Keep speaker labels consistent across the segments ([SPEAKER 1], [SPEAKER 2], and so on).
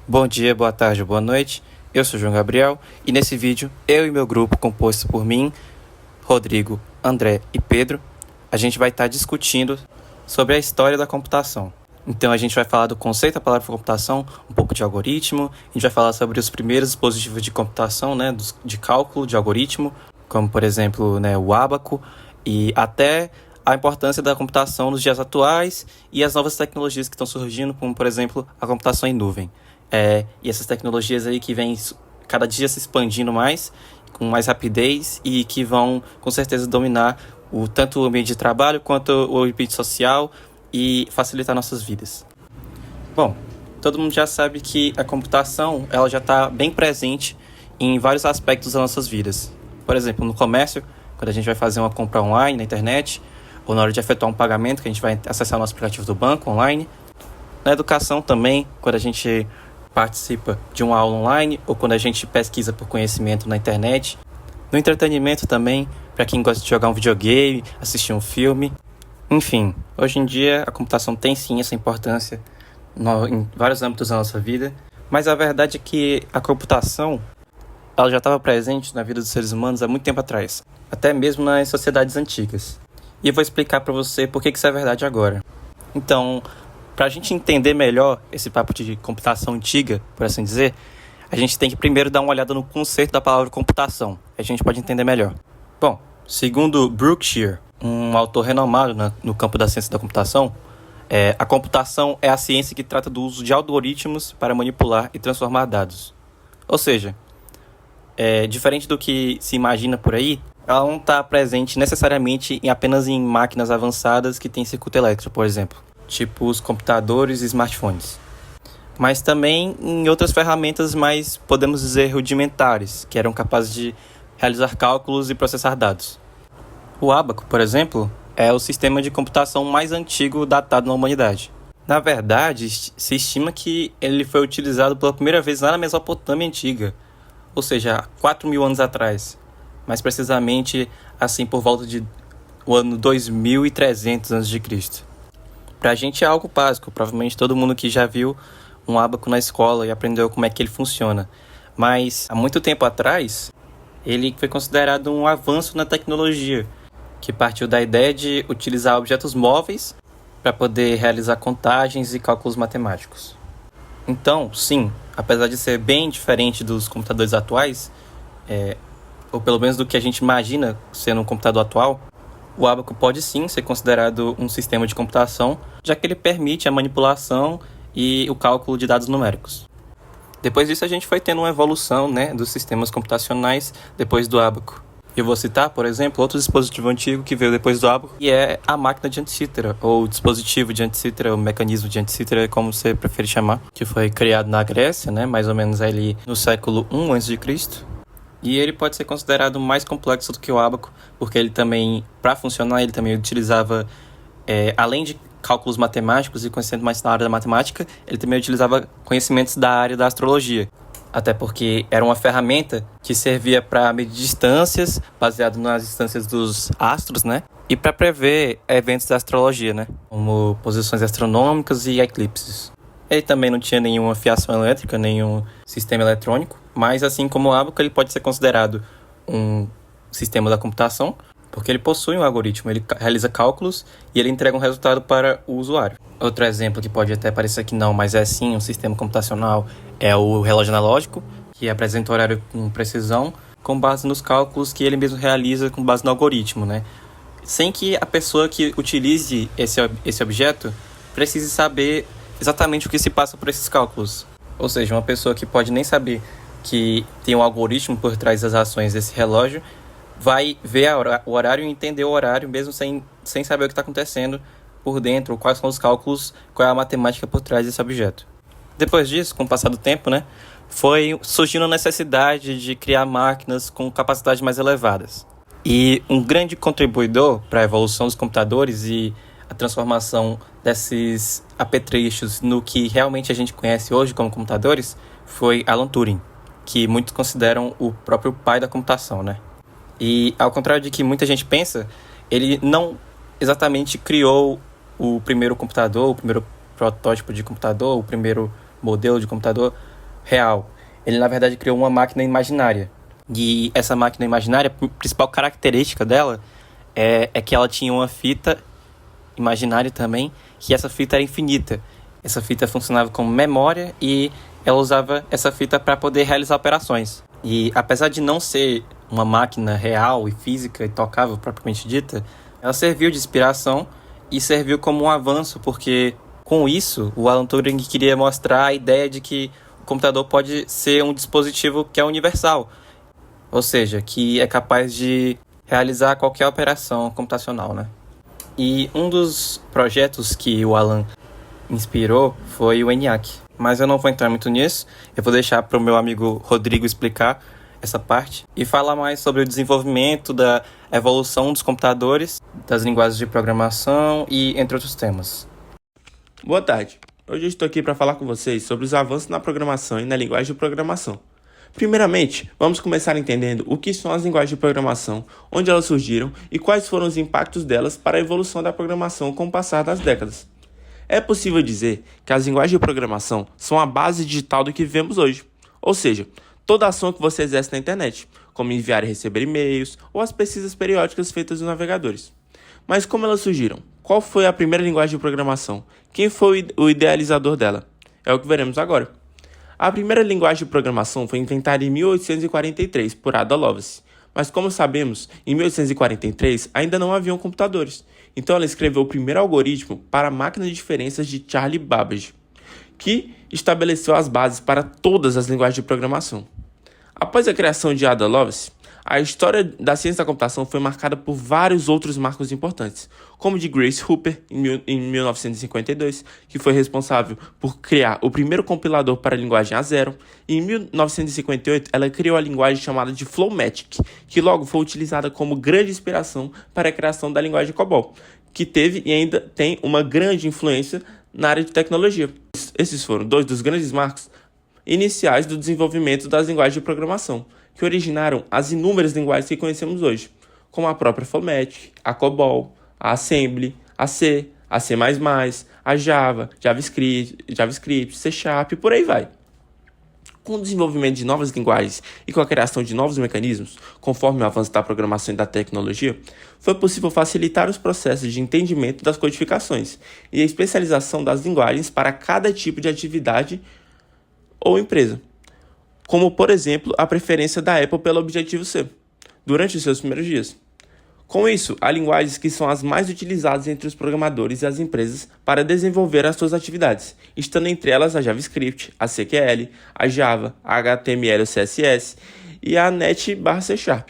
[SPEAKER 1] Bom dia, boa tarde, boa noite. Eu sou João Gabriel e nesse vídeo, eu e meu grupo, composto por mim, Rodrigo, André e Pedro, a gente vai estar discutindo sobre a história da computação. Então a gente vai falar do conceito da palavra computação, um pouco de algoritmo, a gente vai falar sobre os primeiros dispositivos de computação, de cálculo, de algoritmo, como por exemplo o ábaco, e até a importância da computação nos dias atuais e as novas tecnologias que estão surgindo, como por exemplo a computação em nuvem. E essas tecnologias aí que vêm cada dia se expandindo mais, com mais rapidez e que vão com certeza dominar tanto o ambiente de trabalho quanto o ambiente social e facilitar nossas vidas. Bom, todo mundo já sabe que a computação ela já está bem presente em vários aspectos das nossas vidas. Por exemplo, no comércio, quando a gente vai fazer uma compra online na internet, ou na hora de efetuar um pagamento, que a gente vai acessar o nosso aplicativo do banco online. Na educação também, quando a gente participa de uma aula online ou quando a gente pesquisa por conhecimento na internet. No entretenimento também, para quem gosta de jogar um videogame, assistir um filme. Enfim, hoje em dia a computação tem sim essa importância em vários âmbitos da nossa vida, mas a verdade é que a computação ela já estava presente na vida dos seres humanos há muito tempo atrás, até mesmo nas sociedades antigas. E eu vou explicar para você por que isso é verdade agora. Então, para a gente entender melhor esse papo de computação antiga, por assim dizer, a gente tem que primeiro dar uma olhada no conceito da palavra computação. A gente pode entender melhor. Bom, segundo Brookshire, um autor renomado no campo da ciência da computação, a computação é a ciência que trata do uso de algoritmos para manipular e transformar dados. Ou seja, diferente do que se imagina por aí, ela não está presente necessariamente apenas em máquinas avançadas que têm circuito elétrico, por exemplo, tipo os computadores e smartphones, mas também em outras ferramentas mais, podemos dizer, rudimentares, que eram capazes de realizar cálculos e processar dados. O ábaco, por exemplo, é o sistema de computação mais antigo datado na humanidade. Na verdade, se estima que ele foi utilizado pela primeira vez lá na Mesopotâmia antiga, ou seja, há 4.000 anos atrás, mais precisamente assim por volta de o ano 2300 a.C. Pra gente é algo básico, provavelmente todo mundo que já viu um ábaco na escola e aprendeu como é que ele funciona. Mas há muito tempo atrás, ele foi considerado um avanço na tecnologia, que partiu da ideia de utilizar objetos móveis para poder realizar contagens e cálculos matemáticos. Então, sim, apesar de ser bem diferente dos computadores atuais, ou pelo menos do que a gente imagina sendo um computador atual, o ábaco pode sim ser considerado um sistema de computação, já que ele permite a manipulação e o cálculo de dados numéricos. Depois disso a gente foi tendo uma evolução dos sistemas computacionais depois do ábaco. Eu vou citar, por exemplo, outro dispositivo antigo que veio depois do ábaco, que é a máquina de Antícitera, ou dispositivo de Antícitera, ou mecanismo de Antícitera, como você prefere chamar, que foi criado na Grécia, mais ou menos ali no século I a.C., e ele pode ser considerado mais complexo do que o ábaco, porque ele também, para funcionar, ele também utilizava, além de cálculos matemáticos e conhecimento mais na área da matemática, ele também utilizava conhecimentos da área da astrologia. Até porque era uma ferramenta que servia para medir distâncias, baseado nas distâncias dos astros, e para prever eventos da astrologia, como posições astronômicas e eclipses. Ele também não tinha nenhuma fiação elétrica, nenhum sistema eletrônico, mas assim como o ábaco, ele pode ser considerado um sistema da computação, porque ele possui um algoritmo, ele realiza cálculos e ele entrega um resultado para o usuário. Outro exemplo que pode até parecer que não, mas é sim um sistema computacional, é o relógio analógico, que apresenta o horário com precisão, com base nos cálculos que ele mesmo realiza com base no algoritmo, sem que a pessoa que utilize esse objeto precise saber exatamente o que se passa por esses cálculos. Ou seja, uma pessoa que pode nem saber que tem um algoritmo por trás das ações desse relógio vai ver o horário e entender o horário mesmo sem saber o que está acontecendo por dentro, quais são os cálculos, qual é a matemática por trás desse objeto. Depois disso, com o passar do tempo, foi surgindo a necessidade de criar máquinas com capacidades mais elevadas. E um grande contribuidor para a evolução dos computadores e a transformação desses apetrechos no que realmente a gente conhece hoje como computadores foi Alan Turing, que muitos consideram o próprio pai da computação, E ao contrário de que muita gente pensa, ele não exatamente criou o primeiro computador, o primeiro protótipo de computador, o primeiro modelo de computador, real. Ele, na verdade, criou uma máquina imaginária. E essa máquina imaginária, a principal característica dela é que ela tinha uma fita imaginária também, que essa fita era infinita. Essa fita funcionava como memória e ela usava essa fita para poder realizar operações. E apesar de não ser uma máquina real e física e tocável propriamente dita, ela serviu de inspiração e serviu como um avanço, porque com isso o Alan Turing queria mostrar a ideia de que o computador pode ser um dispositivo que é universal, ou seja, que é capaz de realizar qualquer operação computacional, né? E um dos projetos que o Alan inspirou foi o ENIAC. Mas eu não vou entrar muito nisso, eu vou deixar para o meu amigo Rodrigo explicar essa parte e falar mais sobre o desenvolvimento da evolução dos computadores, das linguagens de programação e entre outros temas.
[SPEAKER 2] Boa tarde. Hoje eu estou aqui para falar com vocês sobre os avanços na programação e na linguagem de programação. Primeiramente, vamos começar entendendo o que são as linguagens de programação, onde elas surgiram e quais foram os impactos delas para a evolução da programação com o passar das décadas. É possível dizer que as linguagens de programação são a base digital do que vivemos hoje, ou seja, toda ação que você exerce na internet, como enviar e receber e-mails ou as pesquisas periódicas feitas nos navegadores. Mas como elas surgiram? Qual foi a primeira linguagem de programação? Quem foi o idealizador dela? É o que veremos agora. A primeira linguagem de programação foi inventada em 1843 por Ada Lovelace, mas como sabemos, em 1843 ainda não haviam computadores, então ela escreveu o primeiro algoritmo para a máquina de diferenças de Charlie Babbage, que estabeleceu as bases para todas as linguagens de programação. Após a criação de Ada Lovelace, a história da ciência da computação foi marcada por vários outros marcos importantes, como o de Grace Hopper, em 1952, que foi responsável por criar o primeiro compilador para a linguagem A0, e em 1958 ela criou a linguagem chamada de Flowmatic, que logo foi utilizada como grande inspiração para a criação da linguagem COBOL, que teve e ainda tem uma grande influência na área de tecnologia. Esses foram dois dos grandes marcos iniciais do desenvolvimento das linguagens de programação, que originaram as inúmeras linguagens que conhecemos hoje, como a própria Flowmatic, a COBOL, a Assembly, a C, a C++, a Java, JavaScript, C Sharp e por aí vai. Com o desenvolvimento de novas linguagens e com a criação de novos mecanismos, conforme o avanço da programação e da tecnologia, foi possível facilitar os processos de entendimento das codificações e a especialização das linguagens para cada tipo de atividade ou empresa, como, por exemplo, a preferência da Apple pelo Objective-C, durante os seus primeiros dias. Com isso, há linguagens que são as mais utilizadas entre os programadores e as empresas para desenvolver as suas atividades, estando entre elas a JavaScript, a CQL, a Java, a HTML ou CSS e a .NET/C Sharp.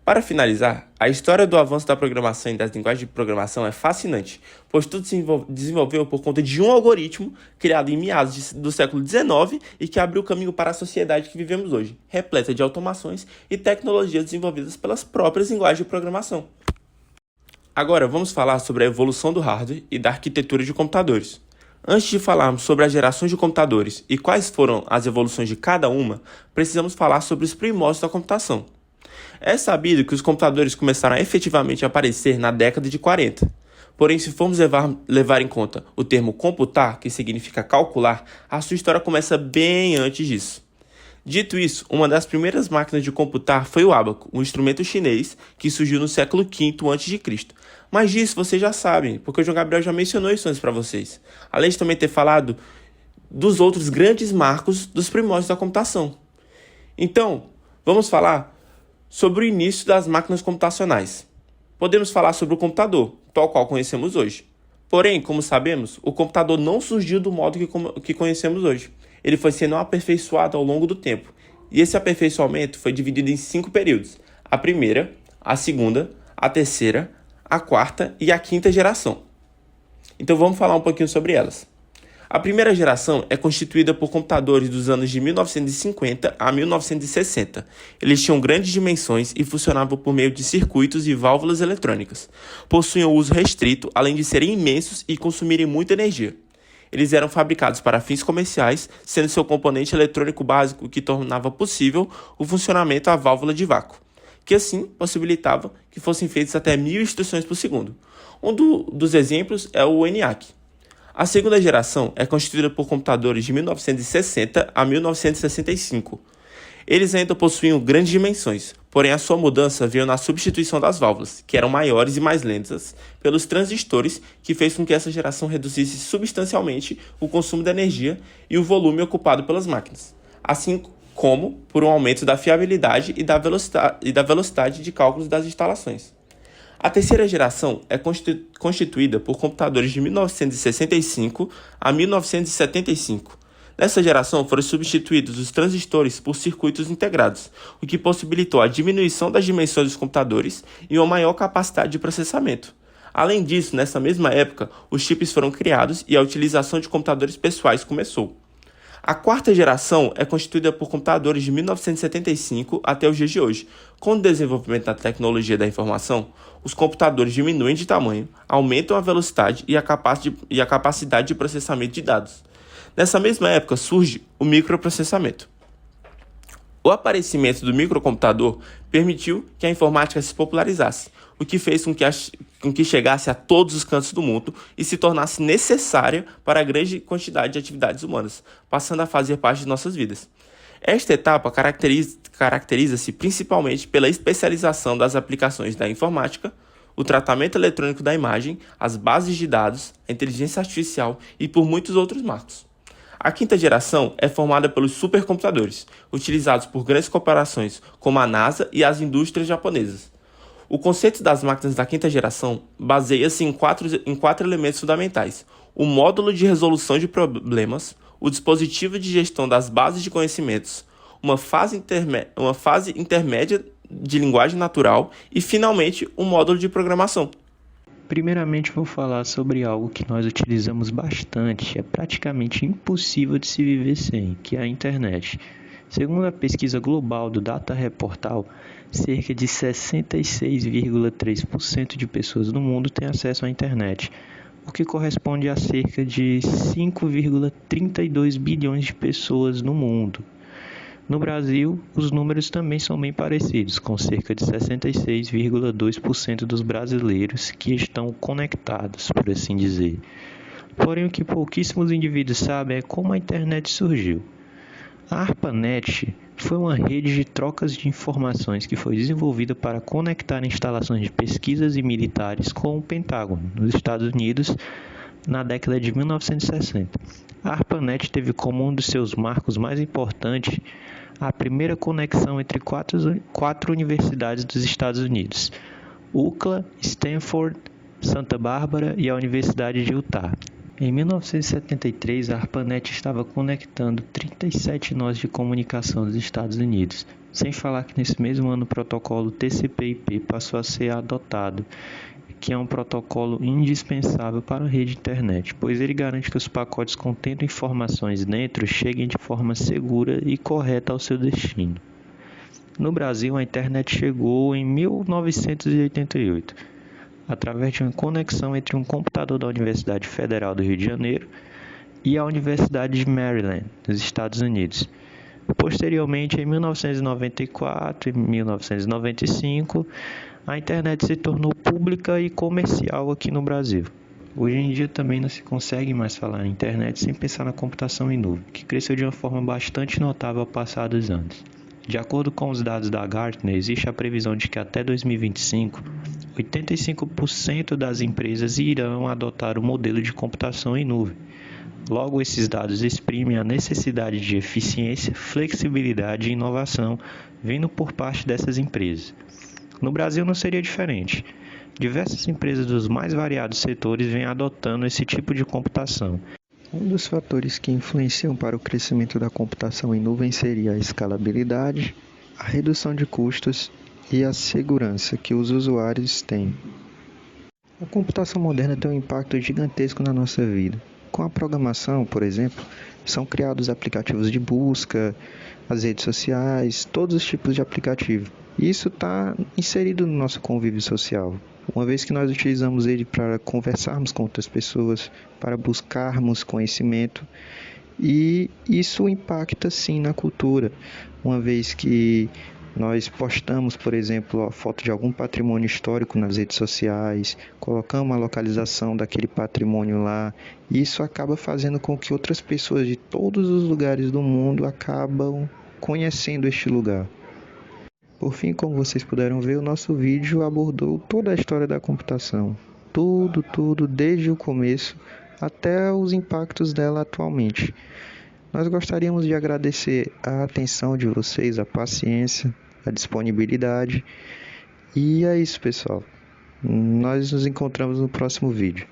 [SPEAKER 2] Para finalizar, a história do avanço da programação e das linguagens de programação é fascinante, pois tudo se desenvolveu por conta de um algoritmo criado em meados do século XIX e que abriu o caminho para a sociedade que vivemos hoje, repleta de automações e tecnologias desenvolvidas pelas próprias linguagens de programação. Agora vamos falar sobre a evolução do hardware e da arquitetura de computadores. Antes de falarmos sobre as gerações de computadores e quais foram as evoluções de cada uma, precisamos falar sobre os primórdios da computação. É sabido que os computadores começaram a efetivamente aparecer na década de 40. Porém, se formos levar em conta o termo computar, que significa calcular, a sua história começa bem antes disso. Dito isso, uma das primeiras máquinas de computar foi o ábaco, um instrumento chinês que surgiu no século V a.C. Mas disso vocês já sabem, porque o João Gabriel já mencionou isso antes para vocês. Além de também ter falado dos outros grandes marcos dos primórdios da computação. Então, vamos falar sobre o início das máquinas computacionais. Podemos falar sobre o computador, tal qual conhecemos hoje. Porém, como sabemos, o computador não surgiu do modo que conhecemos hoje. Ele foi sendo aperfeiçoado ao longo do tempo. E esse aperfeiçoamento foi dividido em 5 períodos. A primeira, a segunda, a terceira, a quarta e a quinta geração. Então vamos falar um pouquinho sobre elas. A primeira geração é constituída por computadores dos anos de 1950 a 1960. Eles tinham grandes dimensões e funcionavam por meio de circuitos e válvulas eletrônicas. Possuíam uso restrito, além de serem imensos e consumirem muita energia. Eles eram fabricados para fins comerciais, sendo seu componente eletrônico básico que tornava possível o funcionamento à válvula de vácuo, que assim possibilitava que fossem feitas até 1000 instruções por segundo. Um dos exemplos é o ENIAC. A segunda geração é constituída por computadores de 1960 a 1965. Eles ainda possuíam grandes dimensões, porém a sua mudança veio na substituição das válvulas, que eram maiores e mais lentas, pelos transistores, que fez com que essa geração reduzisse substancialmente o consumo de energia e o volume ocupado pelas máquinas, assim como por um aumento da fiabilidade e da velocidade de cálculos das instalações. A terceira geração é constituída por computadores de 1965 a 1975. Nessa geração foram substituídos os transistores por circuitos integrados, o que possibilitou a diminuição das dimensões dos computadores e uma maior capacidade de processamento. Além disso, nessa mesma época, os chips foram criados e a utilização de computadores pessoais começou. A quarta geração é constituída por computadores de 1975 até os dias de hoje. Com o desenvolvimento da tecnologia da informação, os computadores diminuem de tamanho, aumentam a velocidade e a capacidade de processamento de dados. Nessa mesma época surge o microprocessamento. O aparecimento do microcomputador permitiu que a informática se popularizasse, o que fez com que chegasse a todos os cantos do mundo e se tornasse necessária para a grande quantidade de atividades humanas, passando a fazer parte de nossas vidas. Esta etapa caracteriza-se principalmente pela especialização das aplicações da informática, o tratamento eletrônico da imagem, as bases de dados, a inteligência artificial e por muitos outros marcos. A quinta geração é formada pelos supercomputadores, utilizados por grandes corporações como a NASA e as indústrias japonesas. O conceito das máquinas da quinta geração baseia-se em quatro elementos fundamentais: o módulo de resolução de problemas, o dispositivo de gestão das bases de conhecimentos, uma fase intermédia de linguagem natural e, finalmente, um módulo de programação.
[SPEAKER 3] Primeiramente, vou falar sobre algo que nós utilizamos bastante, é praticamente impossível de se viver sem, que é a internet. Segundo a pesquisa global do Data Reportal, cerca de 66,3% de pessoas no mundo têm acesso à internet, o que corresponde a cerca de 5,32 bilhões de pessoas no mundo. No Brasil, os números também são bem parecidos, com cerca de 66,2% dos brasileiros que estão conectados, por assim dizer. Porém, o que pouquíssimos indivíduos sabem é como a internet surgiu. A ARPANET foi uma rede de trocas de informações que foi desenvolvida para conectar instalações de pesquisas e militares com o Pentágono, nos Estados Unidos, na década de 1960. A ARPANET teve como um dos seus marcos mais importantes a primeira conexão entre quatro universidades dos Estados Unidos: UCLA, Stanford, Santa Bárbara e a Universidade de Utah. Em 1973, a ARPANET estava conectando 37 nós de comunicação dos Estados Unidos, sem falar que nesse mesmo ano o protocolo TCP/IP passou a ser adotado, que é um protocolo indispensável para a rede internet, pois ele garante que os pacotes contendo informações dentro cheguem de forma segura e correta ao seu destino. No Brasil, a internet chegou em 1988, através de uma conexão entre um computador da Universidade Federal do Rio de Janeiro e a Universidade de Maryland, nos Estados Unidos. Posteriormente, em 1994 e 1995, a internet se tornou pública e comercial aqui no Brasil. Hoje em dia também não se consegue mais falar em internet sem pensar na computação em nuvem, que cresceu de uma forma bastante notável ao passar dos anos. De acordo com os dados da Gartner, existe a previsão de que até 2025, 85% das empresas irão adotar o modelo de computação em nuvem. Logo, esses dados exprimem a necessidade de eficiência, flexibilidade e inovação vindo por parte dessas empresas. No Brasil não seria diferente. Diversas empresas dos mais variados setores vêm adotando esse tipo de computação. Um dos fatores que influenciam para o crescimento da computação em nuvem seria a escalabilidade, a redução de custos e a segurança que os usuários têm. A computação moderna tem um impacto gigantesco na nossa vida. Com a programação, por exemplo, são criados aplicativos de busca, as redes sociais, todos os tipos de aplicativo. E isso está inserido no nosso convívio social, uma vez que nós utilizamos ele para conversarmos com outras pessoas, para buscarmos conhecimento, e isso impacta sim na cultura, uma vez que Nós postamos, por exemplo, a foto de algum patrimônio histórico nas redes sociais, colocamos a localização daquele patrimônio lá, e isso acaba fazendo com que outras pessoas de todos os lugares do mundo acabam conhecendo este lugar. Por fim, como vocês puderam ver, o nosso vídeo abordou toda a história da computação. Tudo, desde o começo até os impactos dela atualmente. Nós gostaríamos de agradecer a atenção de vocês, a paciência, a disponibilidade. E é isso, pessoal. Nós nos encontramos no próximo vídeo.